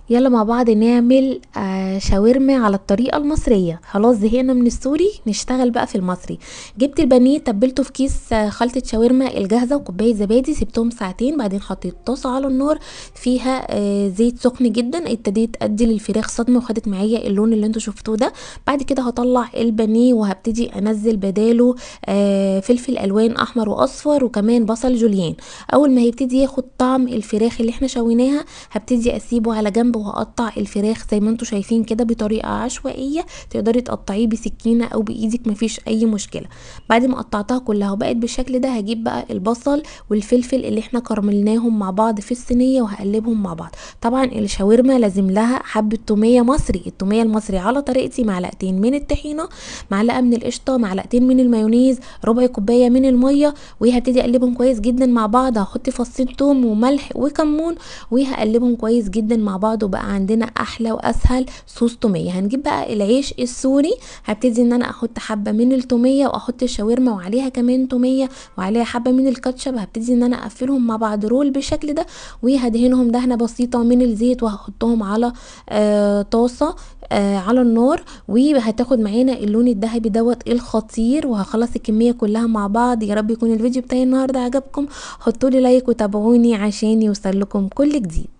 يلا مع بعض نعمل شاورما على الطريقة المصرية. خلاص زهقنا من السوري، نشتغل بقى في المصري. جبت البانيه تبلته في كيس خلطة شاورما الجاهزة وكوباية زبادي، سبتهم ساعتين. بعدين حطيت طاسة على النار فيها زيت سخن جدا. ابتديت ادي للفراخ صدمة وخدت معايا اللون اللي انتوا شفتوه ده. بعد كده هطلع البانيه وهبتدي انزل بداله فلفل الوان احمر واصفر وكمان بصل جوليان. اول ما هيبتدي ياخد طعم الفراخ اللي احنا شويناها هبتدي اسيبه على جنب وهقطع الفراخ زي ما انتوا شايفين كده بطريقه عشوائيه. تقدري تقطعيه بسكينه او بايدك، مفيش اي مشكله. بعد ما قطعتها كلها وبقت بالشكل ده هجيب بقى البصل والفلفل اللي احنا كرملناهم مع بعض في الصينيه وهقلبهم مع بعض. طبعا الشاورما لازم لها حبه توميه مصري. التوميه المصري على طريقتي: معلقتين من الطحينه، معلقه من القشطه، معلقتين من المايونيز، ربع كوبايه من الميه، وهبتدي اقلبهم كويس جدا مع بعض. هحط فصين توم وملح وكمون وهقلبهم كويس جدا مع بعض، وبقى عندنا احلى واسهل صوص توميه. هنجيب بقى العيش السوري، هبتدي ان انا احط حبه من التوميه واحط الشاورما وعليها كمان توميه وعليها حبه من الكاتشب. هبتدي ان انا اقفلهم مع بعض رول بالشكل ده، وهدهنهم دهنه بسيطه من الزيت وهحطهم على طاسه على النار، وهتاخد معانا اللون الذهبي دوت الخطير. وهخلص الكميه كلها مع بعض. يا رب يكون الفيديو بتاعي النهارده عجبكم. حطولي لايك وتابعوني عشان يوصل لكم كل جديد.